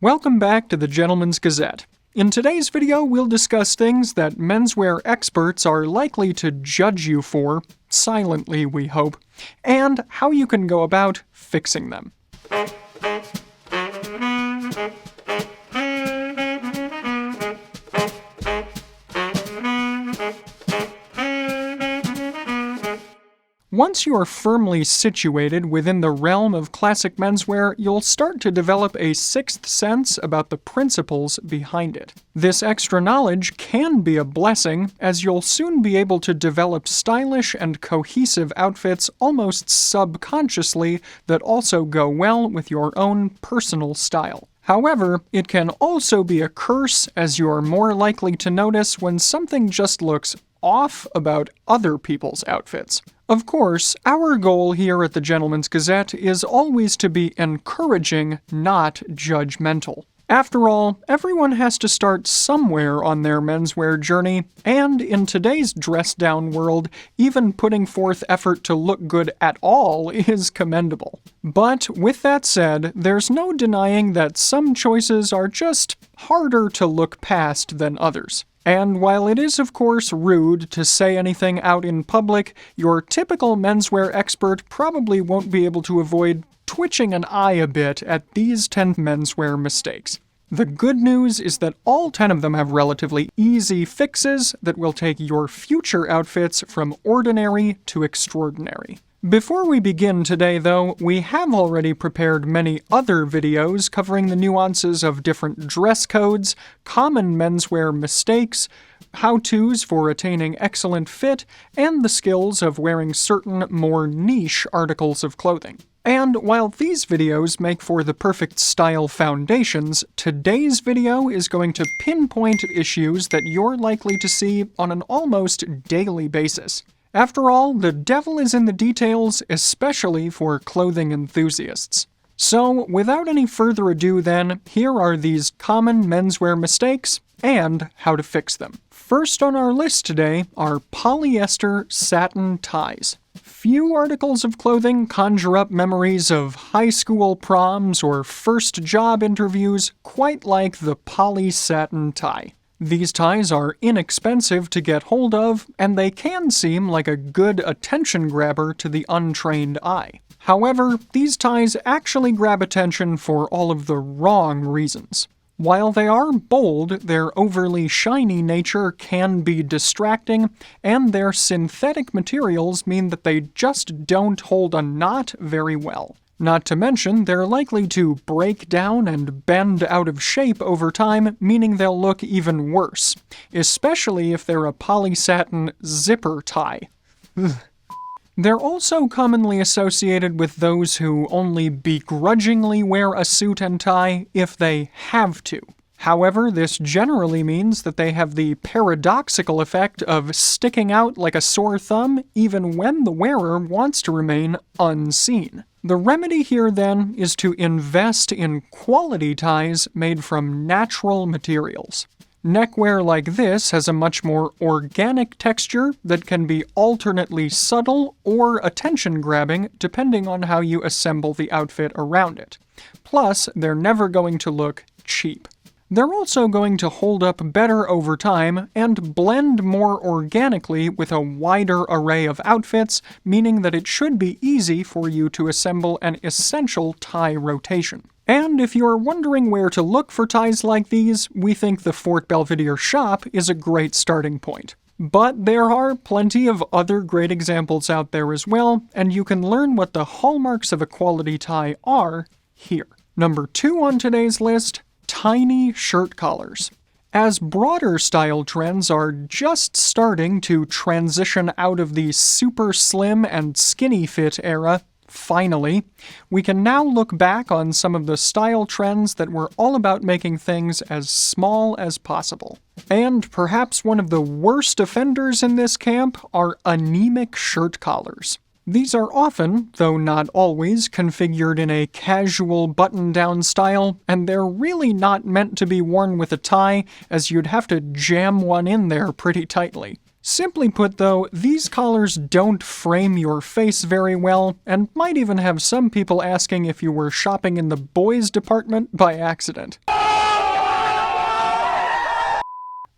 Welcome back to the Gentleman's Gazette. In today's video, we'll discuss things that menswear experts are likely to judge you for, silently we hope, and how you can go about fixing them. Once you are firmly situated within the realm of classic menswear, you'll start to develop a sixth sense about the principles behind it. This extra knowledge can be a blessing, as you'll soon be able to develop stylish and cohesive outfits almost subconsciously that also go well with your own personal style. However, it can also be a curse, as you are more likely to notice when something just looks off about other people's outfits. Of course, our goal here at the Gentleman's Gazette is always to be encouraging, not judgmental. After all, everyone has to start somewhere on their menswear journey, and in today's dress-down world, even putting forth effort to look good at all is commendable. But with that said, there's no denying that some choices are just harder to look past than others. And while it is of course rude to say anything out in public, your typical menswear expert probably won't be able to avoid twitching an eye a bit at these 10 menswear mistakes. The good news is that all 10 of them have relatively easy fixes that will take your future outfits from ordinary to extraordinary. Before we begin today, though, we have already prepared many other videos covering the nuances of different dress codes, common menswear mistakes, how-tos for attaining excellent fit, and the skills of wearing certain more niche articles of clothing. And while these videos make for the perfect style foundations, today's video is going to pinpoint issues that you're likely to see on an almost daily basis. After all, the devil is in the details, especially for clothing enthusiasts. So, without any further ado then, here are these common menswear mistakes and how to fix them. First on our list today are polyester satin ties. Few articles of clothing conjure up memories of high school proms or first job interviews quite like the Poly-Satin tie. These ties are inexpensive to get hold of, and they can seem like a good attention grabber to the untrained eye. However, these ties actually grab attention for all of the wrong reasons. While they are bold, their overly shiny nature can be distracting, and their synthetic materials mean that they just don't hold a knot very well. Not to mention, they're likely to break down and bend out of shape over time, meaning they'll look even worse, especially if they're a poly-satin zipper tie. They're also commonly associated with those who only begrudgingly wear a suit and tie if they have to. However, this generally means that they have the paradoxical effect of sticking out like a sore thumb even when the wearer wants to remain unseen. The remedy here, then, is to invest in quality ties made from natural materials. Neckwear like this has a much more organic texture that can be alternately subtle or attention-grabbing depending on how you assemble the outfit around it. Plus, they're never going to look cheap. They're also going to hold up better over time and blend more organically with a wider array of outfits, meaning that it should be easy for you to assemble an essential tie rotation. And if you're wondering where to look for ties like these, we think the Fort Belvedere shop is a great starting point. But there are plenty of other great examples out there as well, and you can learn what the hallmarks of a quality tie are here. Number 2 on today's list, tiny shirt collars. As broader style trends are just starting to transition out of the super slim and skinny fit era, finally, we can now look back on some of the style trends that were all about making things as small as possible. And perhaps one of the worst offenders in this camp are anemic shirt collars. These are often, though not always, configured in a casual button-down style, and they're really not meant to be worn with a tie, as you'd have to jam one in there pretty tightly. Simply put though, these collars don't frame your face very well, and might even have some people asking if you were shopping in the boys department by accident.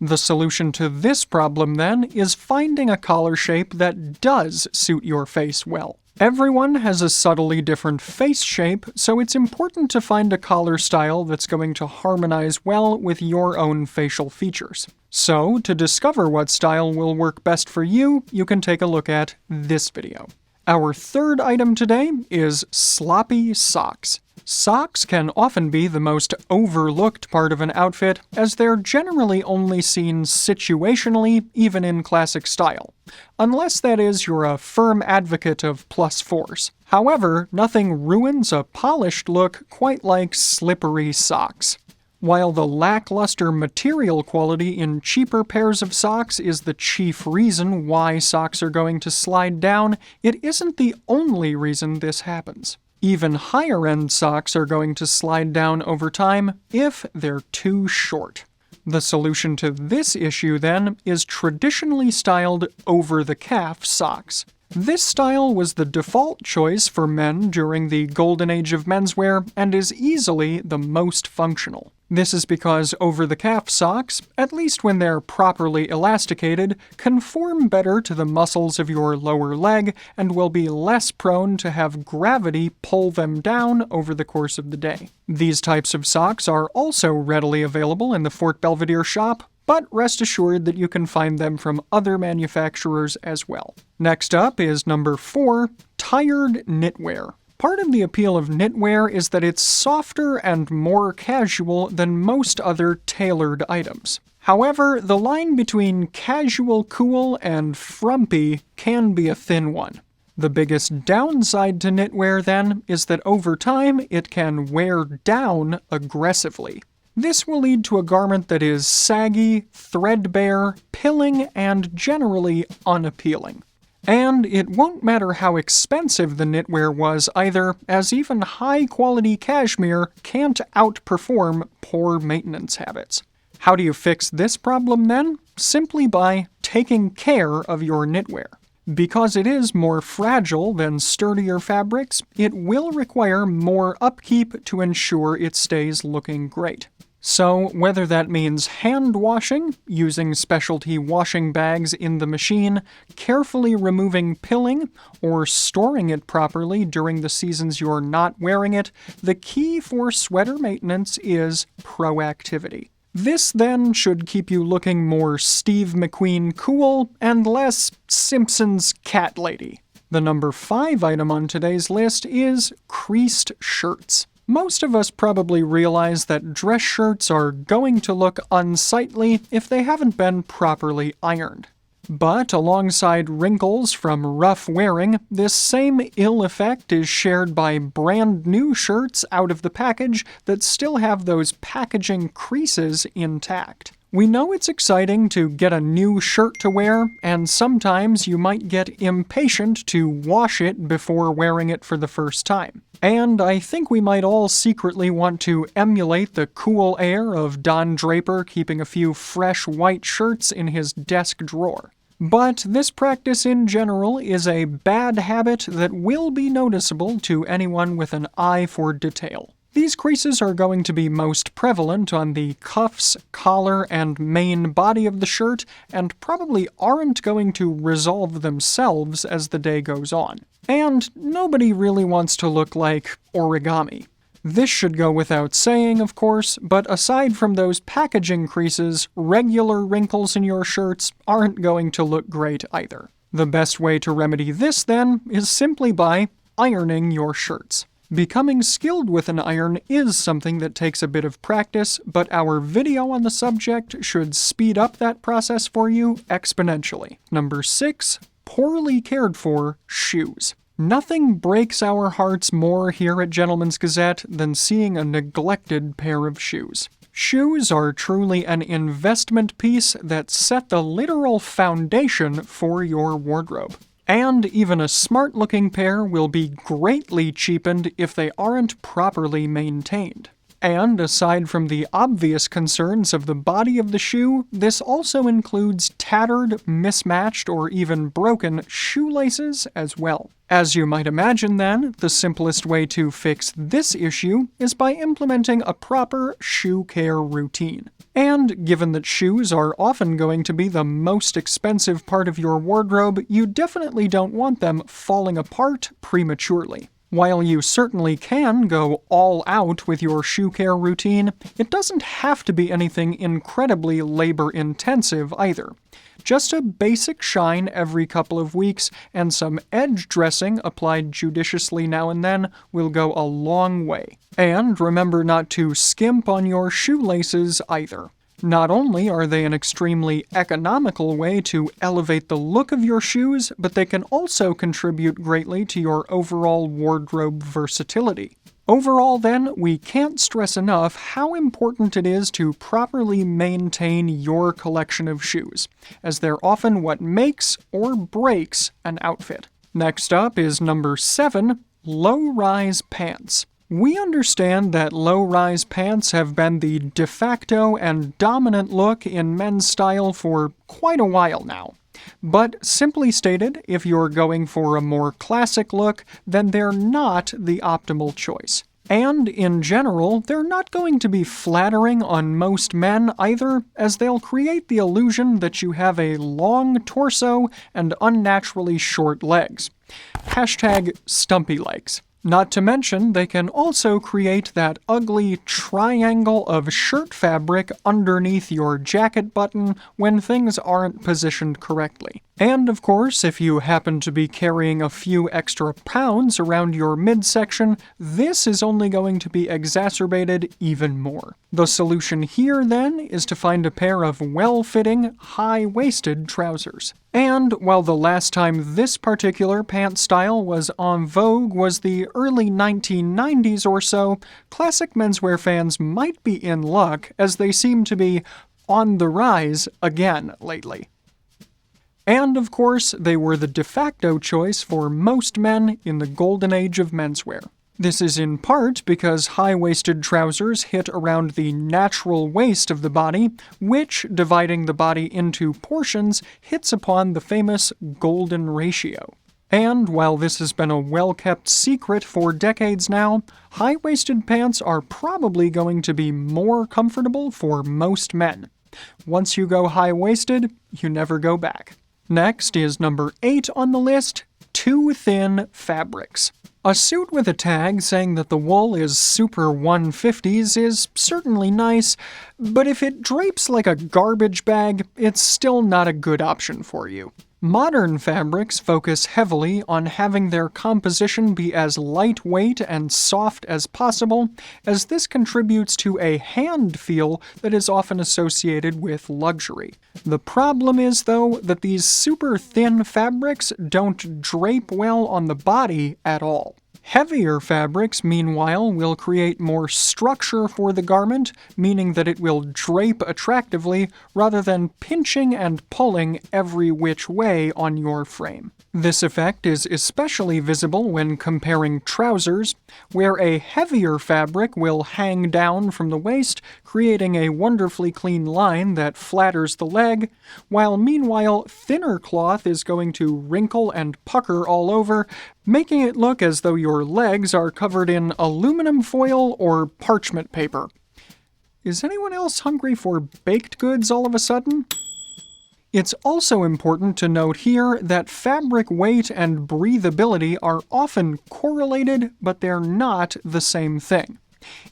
The solution to this problem, then, is finding a collar shape that does suit your face well. Everyone has a subtly different face shape, so it's important to find a collar style that's going to harmonize well with your own facial features. So, to discover what style will work best for you, you can take a look at this video. Our third item today is sloppy socks. Socks can often be the most overlooked part of an outfit, as they're generally only seen situationally, even in classic style. Unless, that is, you're a firm advocate of +4s. However, nothing ruins a polished look quite like slippery socks. While the lackluster material quality in cheaper pairs of socks is the chief reason why socks are going to slide down, it isn't the only reason this happens. Even higher-end socks are going to slide down over time if they're too short. The solution to this issue, then, is traditionally styled over-the-calf socks. This style was the default choice for men during the golden age of menswear and is easily the most functional. This is because over-the-calf socks, at least when they're properly elasticated, conform better to the muscles of your lower leg and will be less prone to have gravity pull them down over the course of the day. These types of socks are also readily available in the Fort Belvedere shop, but rest assured that you can find them from other manufacturers as well. Next up is number 4, tired knitwear. Part of the appeal of knitwear is that it's softer and more casual than most other tailored items. However, the line between casual cool and frumpy can be a thin one. The biggest downside to knitwear, then, is that over time it can wear down aggressively. This will lead to a garment that is saggy, threadbare, pilling, and generally unappealing. And it won't matter how expensive the knitwear was either, as even high-quality cashmere can't outperform poor maintenance habits. How do you fix this problem then? Simply by taking care of your knitwear. Because it is more fragile than sturdier fabrics, it will require more upkeep to ensure it stays looking great. So, whether that means hand washing, using specialty washing bags in the machine, carefully removing pilling, or storing it properly during the seasons you're not wearing it, the key for sweater maintenance is proactivity. This then should keep you looking more Steve McQueen cool and less Simpsons cat lady. The number 5 item on today's list is creased shirts. Most of us probably realize that dress shirts are going to look unsightly if they haven't been properly ironed. But alongside wrinkles from rough wearing, this same ill effect is shared by brand new shirts out of the package that still have those packaging creases intact. We know it's exciting to get a new shirt to wear, and sometimes you might get impatient to wash it before wearing it for the first time. And I think we might all secretly want to emulate the cool air of Don Draper keeping a few fresh white shirts in his desk drawer. But this practice in general is a bad habit that will be noticeable to anyone with an eye for detail. These creases are going to be most prevalent on the cuffs, collar, and main body of the shirt, and probably aren't going to resolve themselves as the day goes on. And nobody really wants to look like origami. This should go without saying, of course, but aside from those packaging creases, regular wrinkles in your shirts aren't going to look great either. The best way to remedy this, then, is simply by ironing your shirts. Becoming skilled with an iron is something that takes a bit of practice, but our video on the subject should speed up that process for you exponentially. Number 6, poorly cared for shoes. Nothing breaks our hearts more here at Gentleman's Gazette than seeing a neglected pair of shoes. Shoes are truly an investment piece that set the literal foundation for your wardrobe. And even a smart-looking pair will be greatly cheapened if they aren't properly maintained. And aside from the obvious concerns of the body of the shoe, this also includes tattered, mismatched, or even broken shoelaces as well. As you might imagine then, the simplest way to fix this issue is by implementing a proper shoe care routine. And given that shoes are often going to be the most expensive part of your wardrobe, you definitely don't want them falling apart prematurely. While you certainly can go all out with your shoe care routine, it doesn't have to be anything incredibly labor-intensive either. Just a basic shine every couple of weeks and some edge dressing applied judiciously now and then will go a long way. And remember not to skimp on your shoelaces either. Not only are they an extremely economical way to elevate the look of your shoes, but they can also contribute greatly to your overall wardrobe versatility. Overall, then, we can't stress enough how important it is to properly maintain your collection of shoes, as they're often what makes or breaks an outfit. Next up is number 7, low-rise pants. We understand that low-rise pants have been the de facto and dominant look in men's style for quite a while now. But simply stated, if you're going for a more classic look, then they're not the optimal choice. And in general, they're not going to be flattering on most men either, as they'll create the illusion that you have a long torso and unnaturally short legs. Hashtag stumpy legs. Not to mention, they can also create that ugly triangle of shirt fabric underneath your jacket button when things aren't positioned correctly. And of course, if you happen to be carrying a few extra pounds around your midsection, this is only going to be exacerbated even more. The solution here, then, is to find a pair of well-fitting, high-waisted trousers. And while the last time this particular pant style was en vogue was the early 1990s or so, classic menswear fans might be in luck, as they seem to be on the rise again lately. And of course, they were the de facto choice for most men in the golden age of menswear. This is in part because high-waisted trousers hit around the natural waist of the body, which, dividing the body into portions, hits upon the famous golden ratio. And while this has been a well-kept secret for decades now, high-waisted pants are probably going to be more comfortable for most men. Once you go high-waisted, you never go back. Next is number 8 on the list, too thin fabrics. A suit with a tag saying that the wool is super 150s is certainly nice, but if it drapes like a garbage bag, it's still not a good option for you. Modern fabrics focus heavily on having their composition be as lightweight and soft as possible, as this contributes to a hand feel that is often associated with luxury. The problem is, though, that these super thin fabrics don't drape well on the body at all. Heavier fabrics, meanwhile, will create more structure for the garment, meaning that it will drape attractively rather than pinching and pulling every which way on your frame. This effect is especially visible when comparing trousers, where a heavier fabric will hang down from the waist, creating a wonderfully clean line that flatters the leg, while meanwhile thinner cloth is going to wrinkle and pucker all over, making it look as though your legs are covered in aluminum foil or parchment paper. Is anyone else hungry for baked goods all of a sudden? It's also important to note here that fabric weight and breathability are often correlated, but they're not the same thing.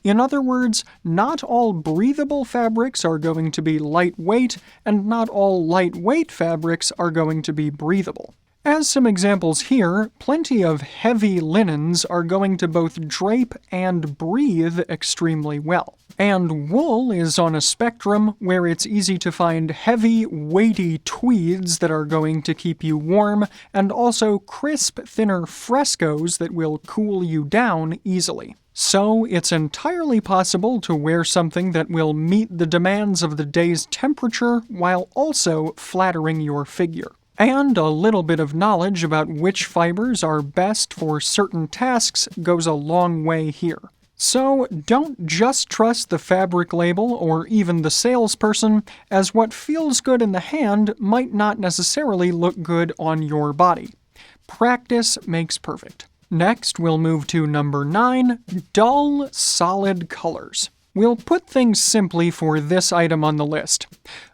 In other words, not all breathable fabrics are going to be lightweight, and not all lightweight fabrics are going to be breathable. As some examples here, plenty of heavy linens are going to both drape and breathe extremely well. And wool is on a spectrum where it's easy to find heavy, weighty tweeds that are going to keep you warm, and also crisp, thinner frescoes that will cool you down easily. So it's entirely possible to wear something that will meet the demands of the day's temperature while also flattering your figure. And a little bit of knowledge about which fibers are best for certain tasks goes a long way here. So don't just trust the fabric label or even the salesperson, as what feels good in the hand might not necessarily look good on your body. Practice makes perfect. Next, we'll move to number 9, dull, solid colors. We'll put things simply for this item on the list.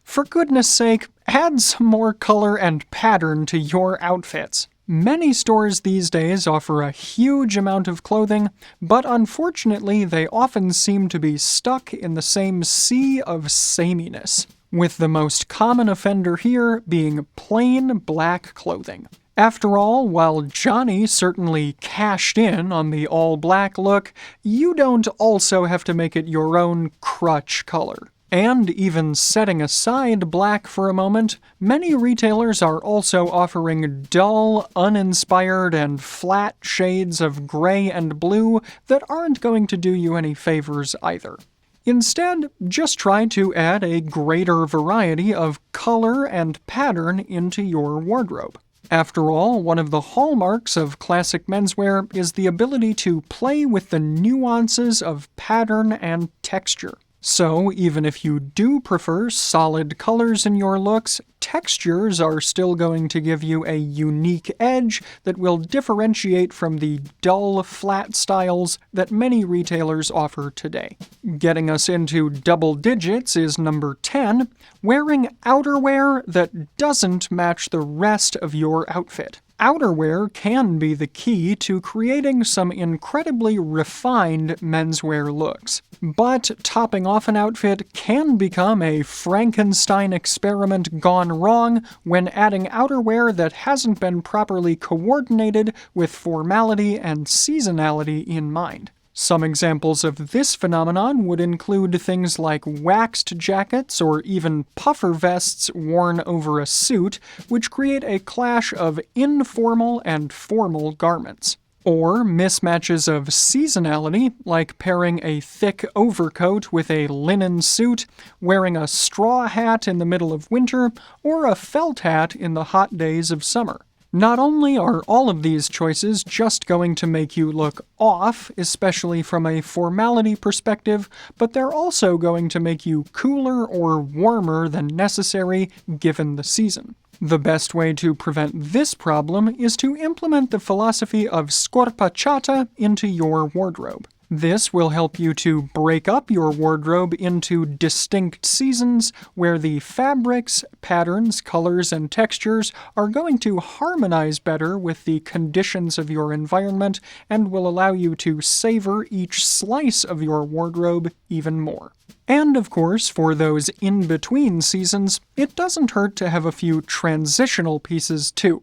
For goodness sake, add some more color and pattern to your outfits. Many stores these days offer a huge amount of clothing, but unfortunately they often seem to be stuck in the same sea of sameness, with the most common offender here being plain black clothing. After all, while Johnny certainly cashed in on the all-black look, you don't also have to make it your own crutch color. And even setting aside black for a moment, many retailers are also offering dull, uninspired, and flat shades of gray and blue that aren't going to do you any favors either. Instead, just try to add a greater variety of color and pattern into your wardrobe. After all, one of the hallmarks of classic menswear is the ability to play with the nuances of pattern and texture. So, even if you do prefer solid colors in your looks, textures are still going to give you a unique edge that will differentiate from the dull, flat styles that many retailers offer today. Getting us into double digits is number 10, wearing outerwear that doesn't match the rest of your outfit. Outerwear can be the key to creating some incredibly refined menswear looks. But topping off an outfit can become a Frankenstein experiment gone wrong when adding outerwear that hasn't been properly coordinated with formality and seasonality in mind. Some examples of this phenomenon would include things like waxed jackets or even puffer vests worn over a suit, which create a clash of informal and formal garments. Or mismatches of seasonality, like pairing a thick overcoat with a linen suit, wearing a straw hat in the middle of winter, or a felt hat in the hot days of summer. Not only are all of these choices just going to make you look off, especially from a formality perspective, but they're also going to make you cooler or warmer than necessary given the season. The best way to prevent this problem is to implement the philosophy of scorpacciata into your wardrobe. This will help you to break up your wardrobe into distinct seasons where the fabrics, patterns, colors, and textures are going to harmonize better with the conditions of your environment and will allow you to savor each slice of your wardrobe even more. And of course, for those in-between seasons, it doesn't hurt to have a few transitional pieces too.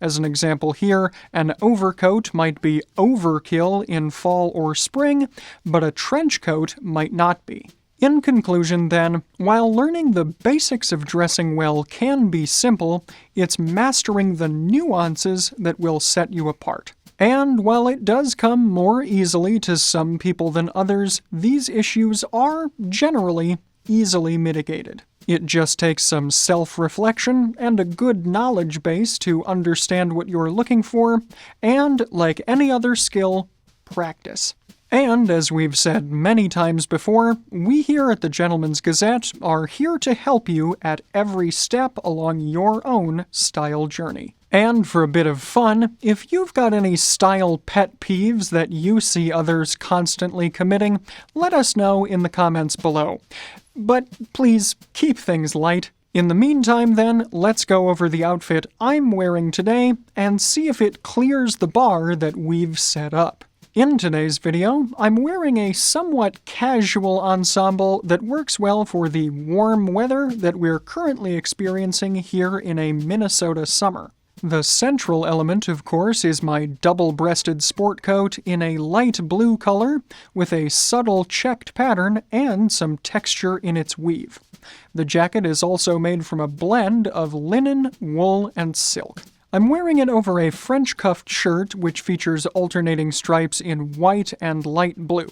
As an example here, an overcoat might be overkill in fall or spring, but a trench coat might not be. In conclusion then, while learning the basics of dressing well can be simple, it's mastering the nuances that will set you apart. And while it does come more easily to some people than others, these issues are, generally, easily mitigated. It just takes some self-reflection and a good knowledge base to understand what you're looking for, and, like any other skill, practice. And, as we've said many times before, we here at the Gentleman's Gazette are here to help you at every step along your own style journey. And for a bit of fun, if you've got any style pet peeves that you see others constantly committing, let us know in the comments below. But please, keep things light. In the meantime then, let's go over the outfit I'm wearing today and see if it clears the bar that we've set up. In today's video, I'm wearing a somewhat casual ensemble that works well for the warm weather that we're currently experiencing here in a Minnesota summer. The central element, of course, is my double-breasted sport coat in a light blue color with a subtle checked pattern and some texture in its weave. The jacket is also made from a blend of linen, wool, and silk. I'm wearing it over a French cuffed shirt which features alternating stripes in white and light blue.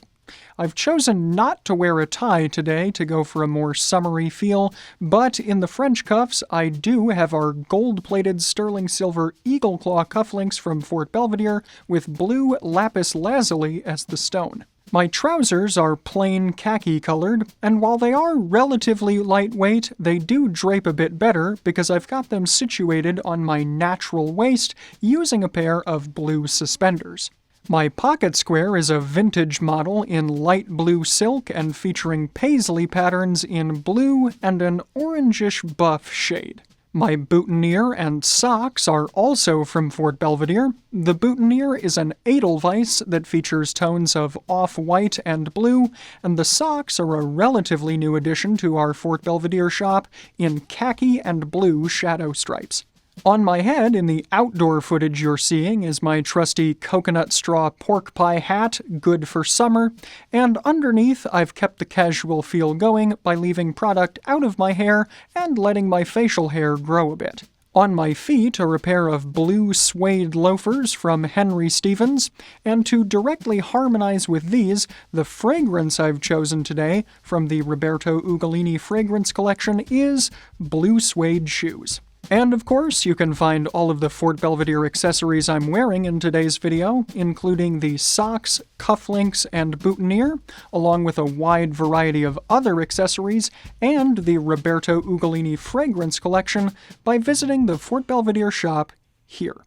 I've chosen not to wear a tie today to go for a more summery feel, but in the French cuffs I do have our gold-plated sterling silver eagle claw cufflinks from Fort Belvedere with blue lapis lazuli as the stone. My trousers are plain khaki colored, and while they are relatively lightweight, they do drape a bit better because I've got them situated on my natural waist using a pair of blue suspenders. My pocket square is a vintage model in light blue silk and featuring paisley patterns in blue and an orangish buff shade. My boutonniere and socks are also from Fort Belvedere. The boutonniere is an Edelweiss that features tones of off-white and blue, and the socks are a relatively new addition to our Fort Belvedere shop in khaki and blue shadow stripes. On my head, in the outdoor footage you're seeing, is my trusty coconut straw pork pie hat, good for summer, and underneath I've kept the casual feel going by leaving product out of my hair and letting my facial hair grow a bit. On my feet are a pair of blue suede loafers from Henry Stevens, and to directly harmonize with these, the fragrance I've chosen today from the Roberto Ugolini fragrance collection is blue suede shoes. And of course, you can find all of the Fort Belvedere accessories I'm wearing in today's video, including the socks, cufflinks, and boutonniere, along with a wide variety of other accessories, and the Roberto Ugolini fragrance collection by visiting the Fort Belvedere shop here.